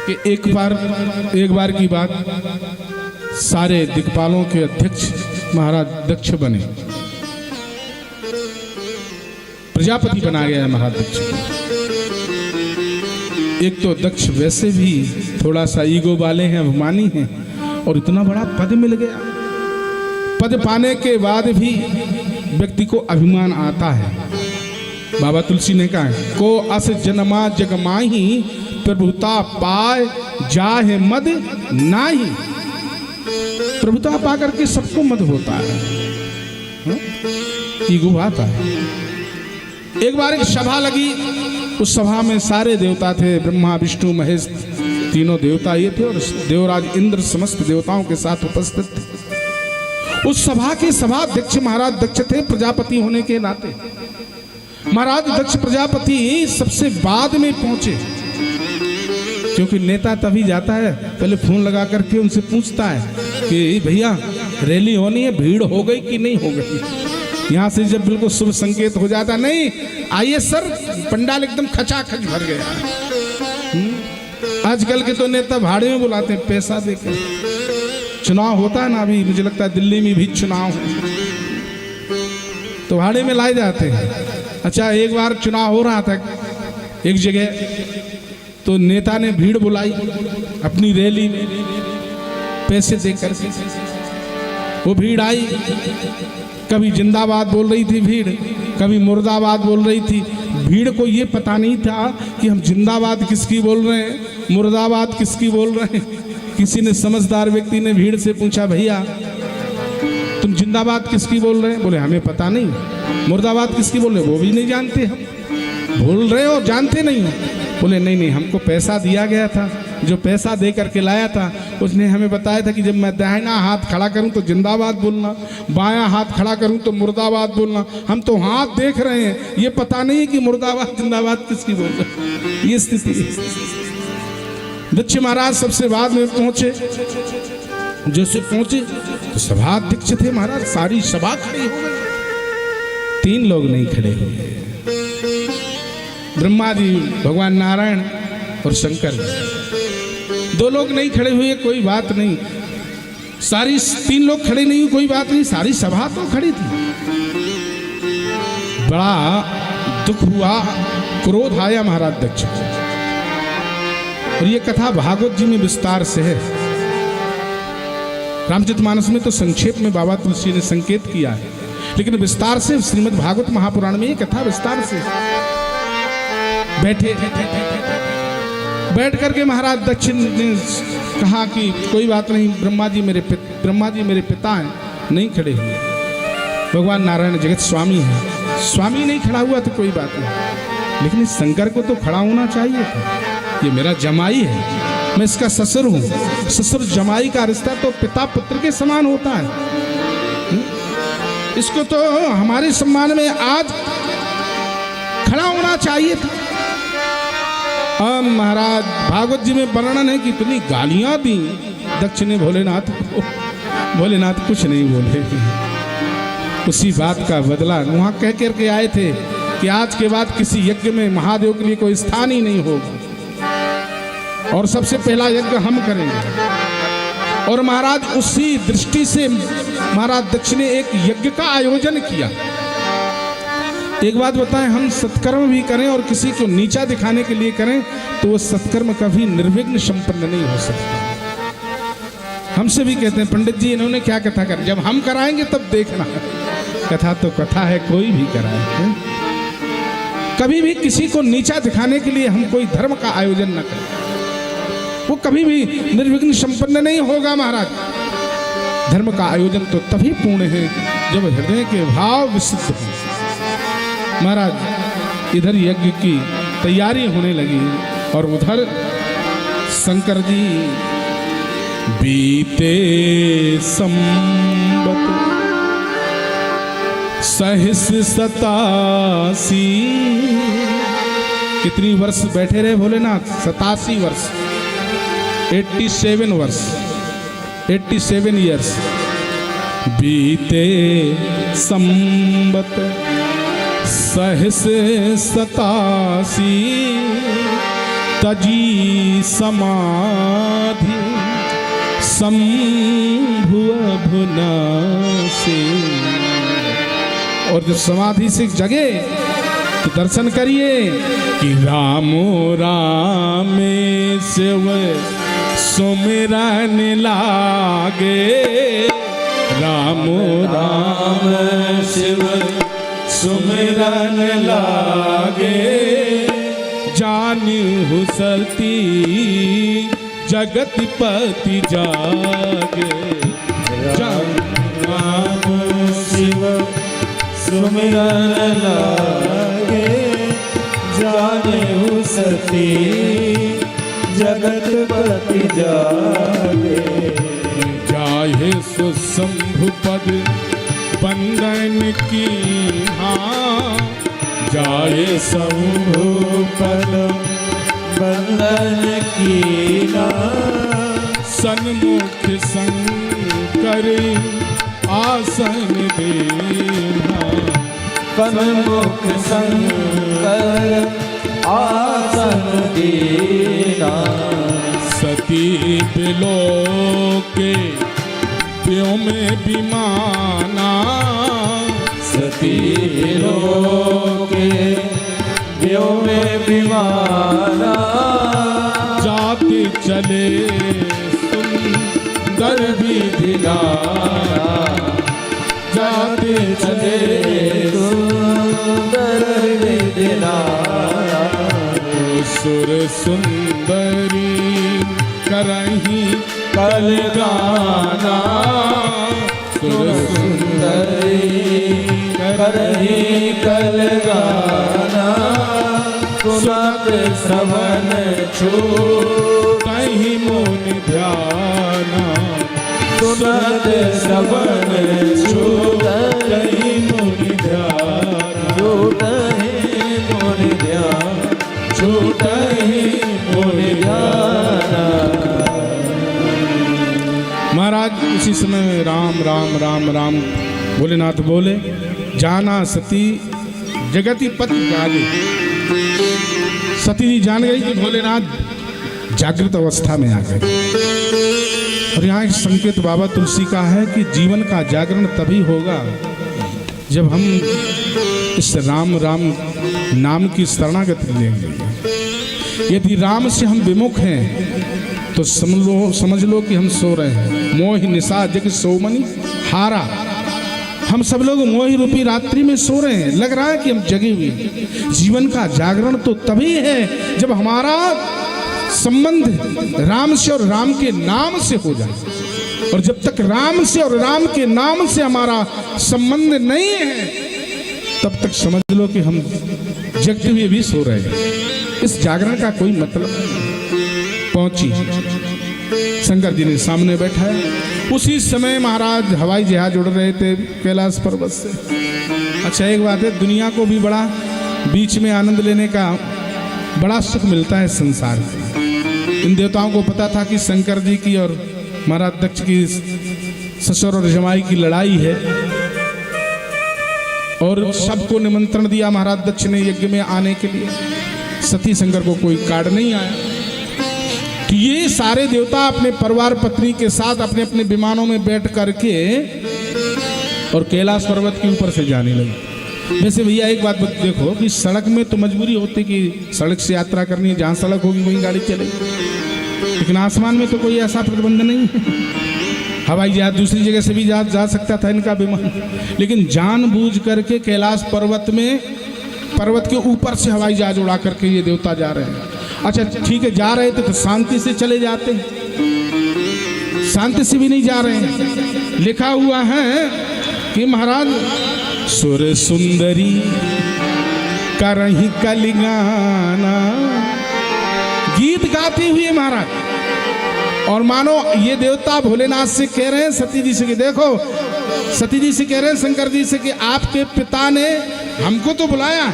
कि एक बार की बात, सारे दिक्पालों के अध्यक्ष महाराज दक्ष बने, प्रजापति बना गया महाराज दक्ष। एक तो दक्ष वैसे भी थोड़ा सा ईगो वाले हैं, अभिमानी हैं, और इतना बड़ा पद मिल गया। पद पाने के बाद भी व्यक्ति को अभिमान आता है। बाबा तुलसी ने कहा, को अस जन्मा जग माही, प्रभुता पाए जाहे मद नाही। प्रभुता पा करके सबको मद होता है, ईगो आता है। एक बार एक सभा लगी, उस सभा में सारे देवता थे, ब्रह्मा विष्णु महेश तीनों देवता ये थे, और देवराज इंद्र समस्त देवताओं के साथ उपस्थित थे। उस सभा के सभाध्यक्ष महाराज दक्ष थे, प्रजापति होने के नाते। महाराज दक्ष प्रजापति सबसे बाद में पहुंचे, क्योंकि नेता तभी जाता है, पहले फोन लगा करके उनसे पूछता है कि भैया रैली होनी है, भीड़ हो गई कि नहीं हो गई। यहाँ से जब बिल्कुल शुभ संकेत हो जाता, नहीं आइए सर, पंडाल एकदम खचाखच भर गया। आजकल के तो नेता भाड़े में बुलाते हैं, पैसा देकर। चुनाव होता है ना, अभी मुझे लगता है दिल्ली में भी चुनाव है, तो भाड़े में लाए जाते हैं। अच्छा, एक बार चुनाव हो रहा था एक जगह, तो नेता ने भीड़ बुलाई अपनी रैली में, पैसे देकर। वो भीड़ आई, कभी जिंदाबाद बोल रही थी भीड़, कभी मुर्दाबाद बोल रही थी। भीड़ को ये पता नहीं था कि हम जिंदाबाद किसकी बोल रहे हैं, मुर्दाबाद किसकी बोल रहे हैं। किसी ने, समझदार व्यक्ति ने भीड़ से पूछा, भैया तुम जिंदाबाद किसकी बोल रहे हैं? बोले हमें पता नहीं। मुर्दाबाद किसकी बोल रहे? वो भी नहीं जानते हम। बोल रहे हो, जानते नहीं हो? बोले नहीं, हमको पैसा दिया गया था, जो पैसा दे करके लाया था उसने हमें बताया था कि जब मैं दाहिना हाथ खड़ा करूं तो जिंदाबाद बोलना, बायां हाथ खड़ा करूं तो मुर्दाबाद बोलना। हम तो हाथ देख रहे हैं, ये पता नहीं कि मुर्दाबाद जिंदाबाद किसकी बोल रहे। ये स्थिति। दक्ष महाराज सबसे बाद में पहुंचे। जैसे पहुंचे तो सभाध्यक्ष थे महाराज, सारी सभा खड़ी हो गई। 3 लोग नहीं खड़े हुए, ब्रह्मा जी, भगवान नारायण और शंकर। 2 लोग नहीं खड़े हुए, कोई बात नहीं। सारी 3 लोग खड़े नहीं हुए, कोई बात नहीं, सारी सभा तो खड़ी थी। बड़ा दुख हुआ, क्रोध आया महाराज दक्ष। और ये कथा भागवत जी में विस्तार से है। रामचरितमानस में तो संक्षेप में बाबा तुलसी ने संकेत किया है, लेकिन विस्तार से श्रीमद् भागवत महापुराण में ये कथा विस्तार से। बैठ करके महाराज दक्ष ने कहा कि कोई बात नहीं, ब्रह्मा जी मेरे पिता हैं, नहीं खड़े हुए। भगवान नारायण जगत स्वामी हैं, स्वामी नहीं खड़ा हुआ तो कोई बात नहीं, लेकिन इस शंकर को तो खड़ा होना चाहिए था। ये मेरा जमाई है, मैं इसका ससुर हूँ। ससुर जमाई का रिश्ता तो पिता पुत्र के समान होता है। इसको तो हमारे सम्मान में आज खड़ा होना चाहिए था। अब महाराज भागवत जी में वर्णन है कि इतनी गालियां दी दक्ष ने भोलेनाथ को। भोलेनाथ कुछ नहीं बोले। उसी बात का बदला वहां कह करके आए थे कि आज के बाद किसी यज्ञ में महादेव के लिए कोई स्थान ही नहीं होगा, और सबसे पहला यज्ञ हम करेंगे। और महाराज उसी दृष्टि से महाराज दक्ष ने एक यज्ञ का आयोजन किया। एक बात बताएं, हम सत्कर्म भी करें और किसी को नीचा दिखाने के लिए करें तो वो सत्कर्म कभी निर्विघ्न संपन्न नहीं हो सकता। हमसे भी कहते हैं, पंडित जी इन्होंने क्या कथा कर, जब हम कराएंगे तब देखना। कथा तो कथा है, कोई भी कराए। कभी भी किसी को नीचा दिखाने के लिए हम कोई धर्म का आयोजन न करें, वो कभी भी निर्विघ्न संपन्न नहीं होगा। महाराज धर्म का आयोजन तो तभी पूर्ण है जब हृदय के भाव विशुद्ध हो। महाराज इधर यज्ञ की तैयारी होने लगी और उधर शंकर जी बीते संबत सहस 87। कितनी वर्ष बैठे रहे भोलेनाथ? 87 वर्ष, 87 वर्ष, 87 ईयर्स। बीते संबत सहस 87 तजी समाधि शंभु अभुनासे। और जब समाधि से जगे तो दर्शन करिए कि रामो रामे शिव सुमिरन लागे। रामो राम शिव सुमिरन लागे। जानहु सती जगतपति जागे। राम शिव सुमिरन लागे। जानहु सती जगतपति जागे। जाहे सुशंभु पद बंदन की हाँ। जाए शंभु पद बंदन की ना। सन्मुख शंकर आसन देना। सन्मुख शंकर आसन देना। सती बिलो के व्योम में विमाना। सती लोके व्योम में विमाना। जाते चले सुंदर विधि नाना। जाते चले सुंदर विधि नाना। सुर सुंदरी करही कल गाना। सुर सुंदरी करही कल गाना। सुनत श्रवण छूटहि मोन ध्याना। सुनत श्रवण छूटहि मोन ध्याना। छूटहि मोन ध्यान। छूटहि मोन ध्याना। महाराज उसी समय राम राम राम राम भोलेनाथ बोले। जाना सती जगति पति जागे। सती जी जान गई कि भोलेनाथ जागृत अवस्था में आ गए। और यहाँ एक संकेत बाबा तुलसी का है कि जीवन का जागरण तभी होगा जब हम इस राम राम नाम की शरणागति लेंगे। यदि राम से हम विमुख हैं तो समझ लो कि हम सो रहे हैं। मोह निशा जग सोमनि हारा। हम सब लोग मोह रूपी रात्रि में सो रहे हैं। लग रहा है कि हम जगे हुए। जीवन का जागरण तो तभी है जब हमारा संबंध राम से और राम के नाम से हो जाए। और जब तक राम से और राम के नाम से हमारा संबंध नहीं है तब तक समझ लो कि हम जगते हुए भी सो रहे हैं। इस जागरण का कोई मतलब पहुंची। शंकर जी ने सामने बैठा है। उसी समय महाराज हवाई जहाज उड़ रहे थे कैलाश पर्वत से। अच्छा एक बात है, दुनिया को भी बड़ा बीच में आनंद लेने का बड़ा सुख मिलता है संसार में। इन देवताओं को पता था कि शंकर जी की और महाराज दक्ष की ससुर और जमाई की लड़ाई है और सबको निमंत्रण दिया महाराज दक्ष ने यज्ञ में आने के लिए। सती शंकर को कोई कार्ड नहीं आया। तो ये सारे देवता अपने परिवार पत्नी के साथ अपने अपने विमानों में बैठ करके और कैलाश पर्वत के ऊपर से जाने लगे। वैसे भैया एक बात देखो कि सड़क में तो मजबूरी होती कि सड़क से यात्रा करनी है, जहाँ सड़क होगी वहीं गाड़ी चलेगी। लेकिन आसमान में तो कोई ऐसा प्रतिबंध नहीं है। हवाई जहाज दूसरी जगह से भी जा सकता था इनका विमान, लेकिन जानबूझ करके कैलाश पर्वत में पर्वत के ऊपर से हवाई जहाज उड़ा करके ये देवता जा रहे हैं। अच्छा ठीक है, जा रहे थे तो शांति से चले जाते, शांति से भी नहीं जा रहे हैं। लिखा हुआ है कि महाराज सुर सुंदरी करही कलिगाना, गीत गाते हुए महाराज। और मानो ये देवता भोलेनाथ से कह रहे हैं सती जी से कि देखो, सती जी से कह रहे हैं शंकर जी से कि आपके पिता ने हमको तो बुलाया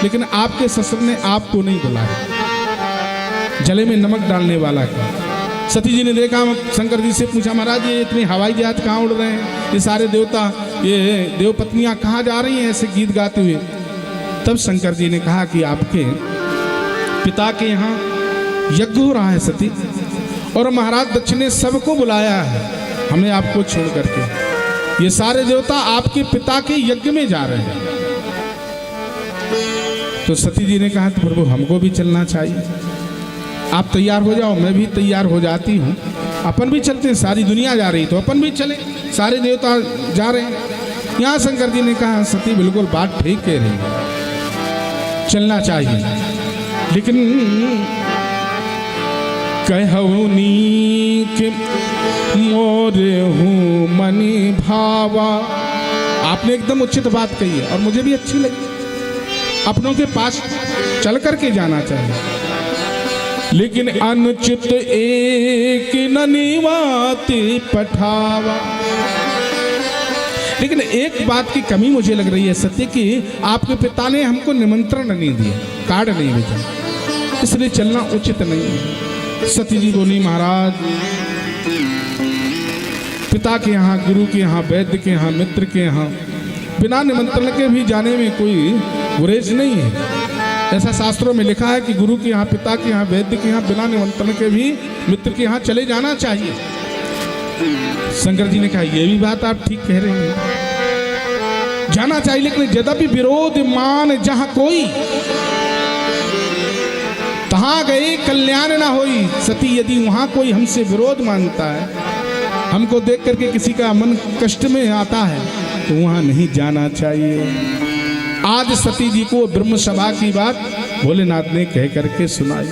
लेकिन आपके ससुर ने आपको नहीं बुलाया। जले में नमक डालने वाला का। सती जी ने देखा, शंकर जी से पूछा महाराज ये इतने हवाई जहाज कहाँ उड़ रहे हैं, ये सारे देवता, ये देव पत्नियां कहाँ जा रही हैं ऐसे गीत गाते हुए। तब शंकर जी ने कहा कि आपके पिता के यहाँ यज्ञ हो रहा है सती, और महाराज दक्ष ने सबको बुलाया है, हमें आपको छोड़ करके। ये सारे देवता आपके पिता के यज्ञ में जा रहे हैं। तो सती जी ने कहा, तो प्रभु हमको भी चलना चाहिए, आप तैयार हो जाओ, मैं भी तैयार हो जाती हूँ, अपन भी चलते हैं, सारी दुनिया जा रही तो अपन भी चले, सारे देवता जा रहे हैं। यहाँ शंकर जी ने कहा, सती बिल्कुल बात ठीक कह रही है, चलना चाहिए, लेकिन कहूनी के मोर हूँ मनी भावा। आपने एकदम उचित बात कही है और मुझे भी अच्छी लगी, अपनों के पास चल करके जाना चाहिए, लेकिन अनुचित एक ननीवाति पठावा। लेकिन एक बात की कमी मुझे लग रही है सत्य की, आपके पिता ने हमको निमंत्रण नहीं दिया, कार्ड नहीं भेजा, इसलिए चलना उचित नहीं है। सती जी बोली, महाराज पिता के यहाँ, गुरु के यहाँ, वैद्य के यहाँ, मित्र के यहाँ बिना निमंत्रण के भी जाने में कोई गुरेज नहीं है। ऐसा शास्त्रों में लिखा है कि गुरु के यहाँ, पिता के यहाँ, वैद्य के यहाँ बिना निमंत्रण के भी मित्र के यहाँ चले जाना चाहिए। शंकर जी ने कहा, यह भी बात आप ठीक कह रहे हैं, जाना चाहिए, लेकिन यद्यपि विरोध मान जहां कोई, तहां गए कल्याण ना होई। सती यदि वहां कोई हमसे विरोध मानता है, हमको देख करके किसी का मन कष्ट में आता है, तो वहां नहीं जाना चाहिए। आज सती जी को ब्रह्म सभा की बात भोलेनाथ ने कह करके सुनाई।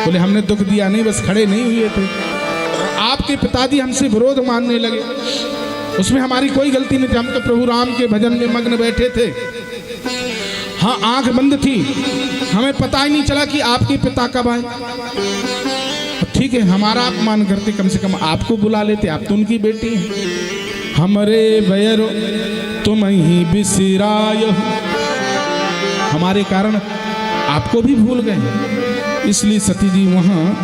बोले, हमने दुख दिया नहीं, बस खड़े नहीं हुए थे, आपके पिताजी हमसे विरोध मानने लगे, उसमें हमारी कोई गलती नहीं थी, हम तो प्रभु राम के भजन में मग्न बैठे थे। हाँ, आंख बंद थी, हमें पता ही नहीं चला कि आपके पिता कब आए। ठीक है, हमारा अपमान करते, कम से कम आपको बुला लेते, आप तो उनकी बेटी हैं। हमरे बैरो तुम ही बिसराय, हमारे कारण आपको भी भूल गए, इसलिए सती जी वहाँ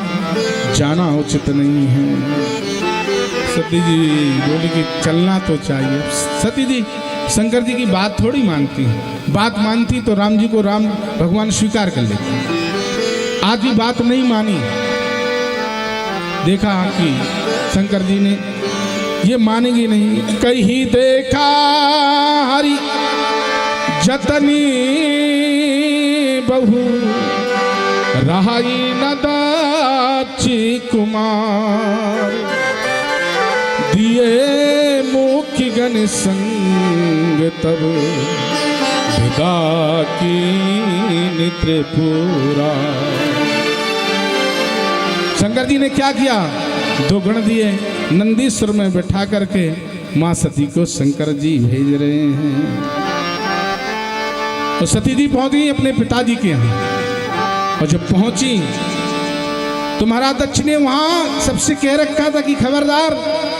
जाना उचित नहीं है। सती जी बोली कि चलना तो चाहिए। सती जी शंकर जी की बात थोड़ी मानती है, बात मानती तो राम जी को राम भगवान स्वीकार कर लेते। आज भी बात नहीं मानी, देखा कि शंकर जी ने ये मानेगी नहीं। कहीं देखा हरि जतनी बहु, रहाई न दाची कुमार, दिए मुख्य गण संग तब, विदा की त्रिपुरा। शंकर जी ने क्या किया, 2 गण दिए, नंदीश्वर में बैठा करके मां सती को शंकर जी भेज रहे हैं। तो सती जी पहुंच गई अपने पिताजी के यहाँ, और जब पहुंची तो महाराज दक्ष ने वहां सबसे कह रखा था कि खबरदार,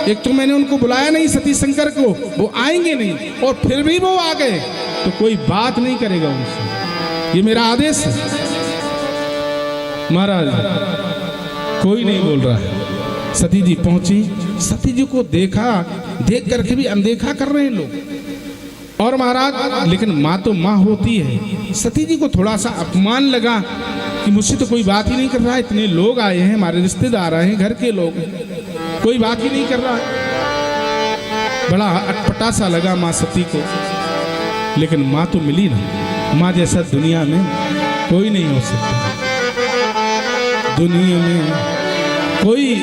एक तो मैंने उनको बुलाया नहीं सती शंकर को, वो आएंगे नहीं, और फिर भी वो आ गए तो कोई बात नहीं करेगा उनसे, ये मेरा आदेश है। महाराज कोई नहीं बोल रहा है। सती जी पहुंची, सती जी को देखा, देख करके भी अनदेखा कर रहे हैं लोग। और महाराज, लेकिन माँ तो माँ होती है, सती जी को थोड़ा सा अपमान लगा कि मुझसे तो कोई बात ही नहीं कर रहा है, इतने लोग आए हैं, हमारे रिश्तेदार आए हैं, घर के लोग हैं, कोई बात ही नहीं कर रहा है। बड़ा अटपटा सा लगा माँ सती को, लेकिन माँ तो मिली ना, माँ जैसा दुनिया में कोई नहीं हो सकता। दुनिया में कोई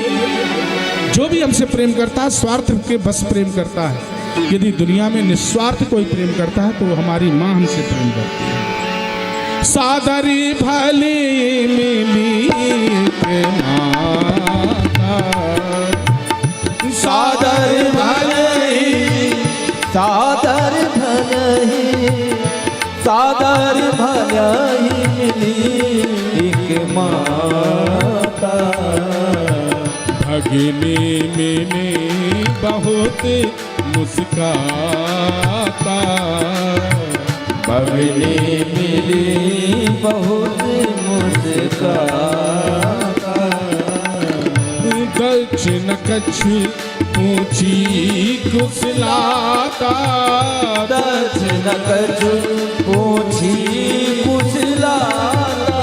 जो भी हमसे प्रेम करता है, स्वार्थ के बस प्रेम करता है। यदि दुनिया में निस्वार्थ कोई प्रेम करता है तो हमारी माँ हमसे प्रेम करती है। सादरी भली मिली माता, सादर भले, सादर भले, सादर भले मिली एक माता। भगिनी मिली बहुत मुस्काता, भगिनी मिली बहुत मुस्काता। दक्षिण कच्छ ऊंची कुशलाता, दक्षिण कच्छ ऊंची कुशलाता।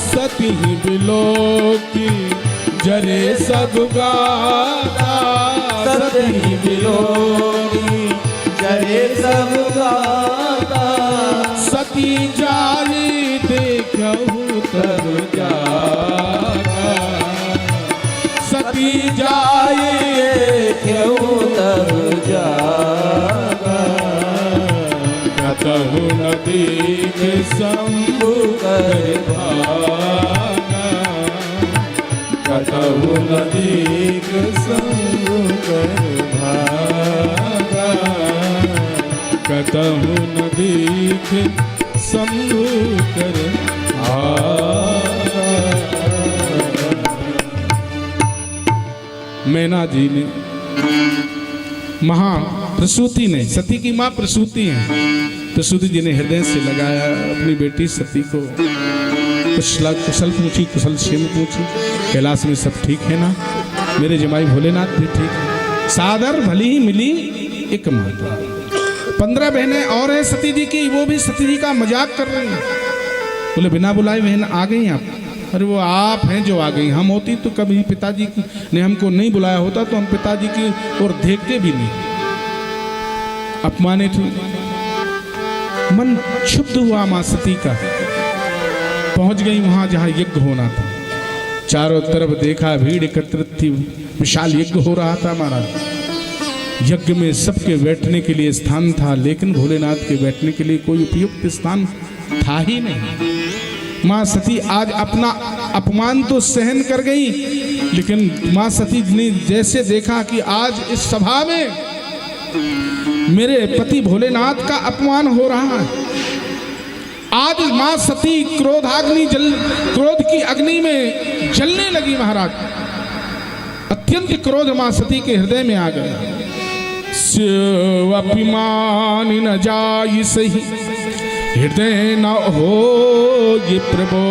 सती ही बिलो की जरे सब गाता सतही बिलोरी जरे सब गाता सती जाली देखहु तब जागा सती जाए क्यों तब जागा कतहु न देख शंभु कर भागा कतहु न देख शंभु कर भागा कतहु न देख शंभु कर भागा। मैना जी ने महा प्रसूति ने सती की माँ प्रसूति है प्रसूति जी ने हृदय से लगाया अपनी बेटी सती को कुशल पूछी कुशल क्षेम पूछी कैलाश में सब ठीक है ना मेरे जमाई भोलेनाथ भी ठीक है सादर भली ही मिली एक माता 15 बहनें और हैं सती जी की वो भी सती जी का मजाक कर रही हैं बोले बिना बुलाए बहन आ गई आप अरे वो आप हैं जो आ गई हम होती तो कभी पिताजी ने हमको नहीं बुलाया होता तो हम पिताजी की ओर देखते भी नहीं अपमानित हुई मन क्षुब्ध हुआ मां सती का पहुंच गई वहां जहां यज्ञ होना था चारों तरफ देखा भीड़ एकत्रित थी विशाल यज्ञ हो रहा था महाराज यज्ञ में सबके बैठने के लिए स्थान था लेकिन भोलेनाथ के बैठने के लिए कोई उपयुक्त स्थान था ही नहीं मां सती आज अपना अपमान तो सहन कर गई लेकिन मां सती ने जैसे देखा कि आज इस सभा में मेरे पति भोलेनाथ का अपमान हो रहा है आज मां सती क्रोध की अग्नि में जलने लगी महाराज अत्यंत क्रोध मां सती के हृदय में आ गया अभिमान न जाई सही हृदय न हो ये प्रभो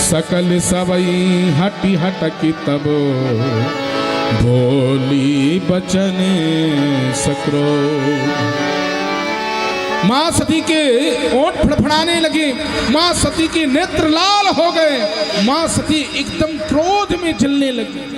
सकल सबई हटी हटकी तब बोली बचन सक्रो मां सती के ओंठ फड़फड़ाने लगे मां सती के नेत्र लाल हो गए मां सती एकदम क्रोध में जलने लगी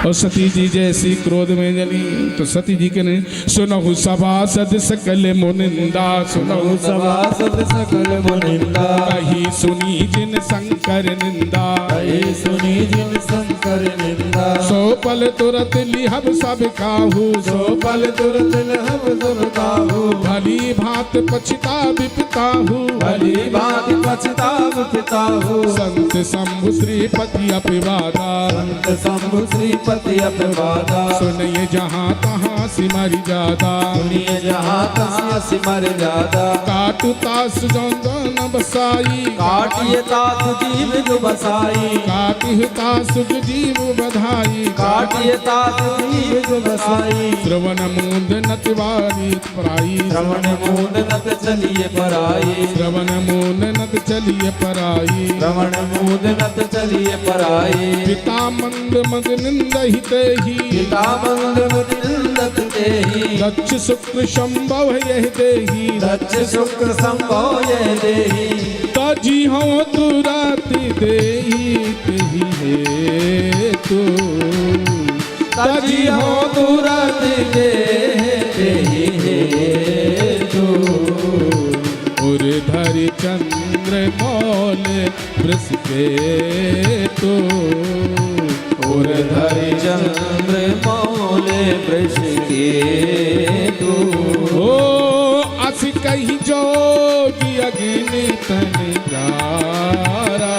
और सती जी जैसी क्रोध में जली तो सती जी के ने सुनहु सभासद सकल मुनिंदा सुनहु सभासद सकल मुनिंदा कही सुनी जिन शंकर निंदा कही सुनी जिन शंकर निंदा सो पल तुरत लिहब सब काहू सो पल तुरत लिहब सब काहू भली भांत पछता विपिताहू भली भांत पछता विपिताहू संत शंभु श्रीपति अपिवादा संत शंभु श्रीपति अपिवादा सुनिए जहाँ तहाँ सिमरि जादा सुनिए जहाँ तहाँ सिमर जादा काटु तास जौन बसाई काटिए तात जीव जो बसाई काटिहु तास जीव बधाई काटिए तात जीव जो बसाई श्रवण मूंद नतवारी पराई श्रवण मूंद नत चलिए पराई श्रवण मूंद नत चलिए पराई श्रवण मूंद नत चलिए पराई पिता मंद मद निंदहिते ही पिता मंद मद निंदत तेहि दक्ष शुक्र संभव यह देही दक्ष शुक्र संभव यह देहि तजी हो तुराति देही तेही है तू तजी हो तुरत देहि हे तू और धरि चंद्र मौल वृष के तो और धरि चंद्र मौले वृष के तू ओ अस कही जोगी अग्नि तन जारा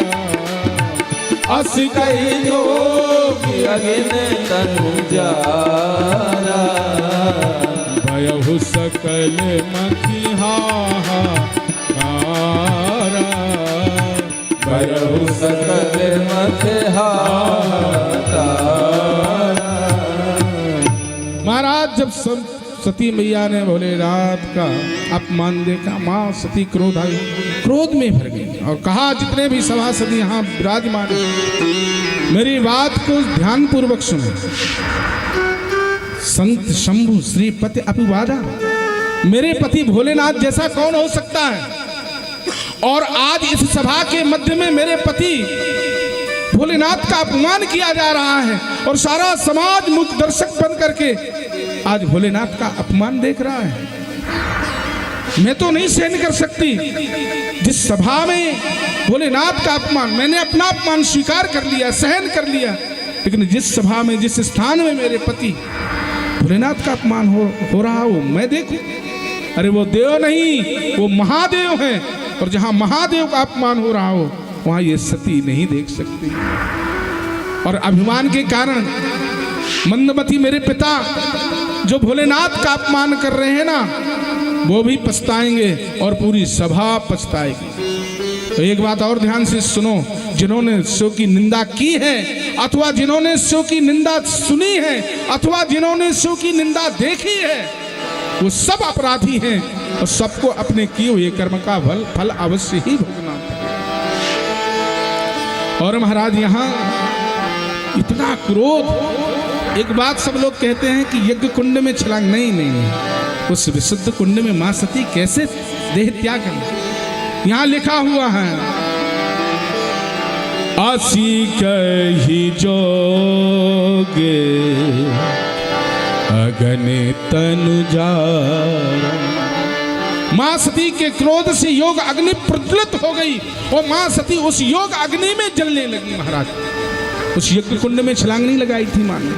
अस कही जोगी अग्नि तनु जारा भयहु सकल मखिहारा भयहु सकल मखिहारा महाराज जब सती मैया ने भोलेनाथ का अपमान देखा माँ सती क्रोध में भर गई और कहा जितने भी सभासद यहाँ विराजमान हैं, मेरी बात को ध्यान पूर्वक सुनो। संत शंभु श्रीपति अपिवादा मेरे पति भोलेनाथ जैसा कौन हो सकता है और आज इस सभा के मध्य में मेरे पति भोलेनाथ का अपमान किया जा रहा है और सारा समाज मुख दर्शक बन करके आज भोलेनाथ का अपमान देख रहा है। मैं तो नहीं सहन कर सकती। जिस सभा में भोलेनाथ का अपमान, मैंने अपना अपमान स्वीकार कर लिया, सहन कर लिया, लेकिन जिस सभा में, जिस स्थान में मेरे पति भोलेनाथ का अपमान हो रहा हो, मैं देखूं, अरे वो देव नहीं, वो महादेव है, और जहां महादेव का अपमान हो रहा हो वहां ये सती नहीं देख सकती। और अभिमान के कारण मंदमती मेरे पिता जो भोलेनाथ का अपमान कर रहे हैं ना, वो भी पछताएंगे और पूरी सभा पछताएगी। तो एक बात और ध्यान से सुनो, जिन्होंने शिव की निंदा की है अथवा जिन्होंने शिव की निंदा सुनी है अथवा जिन्होंने शिव की निंदा देखी है, वो सब अपराधी हैं और सबको अपने किए हुए कर्म का फल अवश्य ही भोगना पड़ेगा। और महाराज यहाँ इतना क्रोध, एक बात सब लोग कहते हैं कि यज्ञ कुंड में छलांग, नहीं, उस विशुद्ध कुंड में मां सती कैसे देह त्याग करना। यहाँ लिखा हुआ है, आसी कही जोगे अगने तनु जारा। मां सती के क्रोध से योग अग्नि प्रज्वलित हो गई और मां सती उस योग अग्नि में जलने लगी। महाराज उस यज्ञ कुंड में छलांग नहीं लगाई थी मां ने,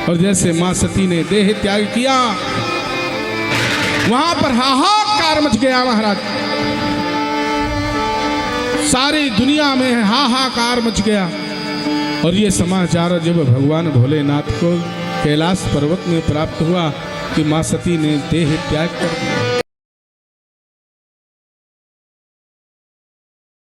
और जैसे मां सती ने देह त्याग किया वहां पर हाहाकार मच गया। महाराज सारी दुनिया में हाहाकार मच गया और ये समाचार जब भगवान भोलेनाथ को कैलाश पर्वत में प्राप्त हुआ कि मां सती ने देह त्याग कर दिया।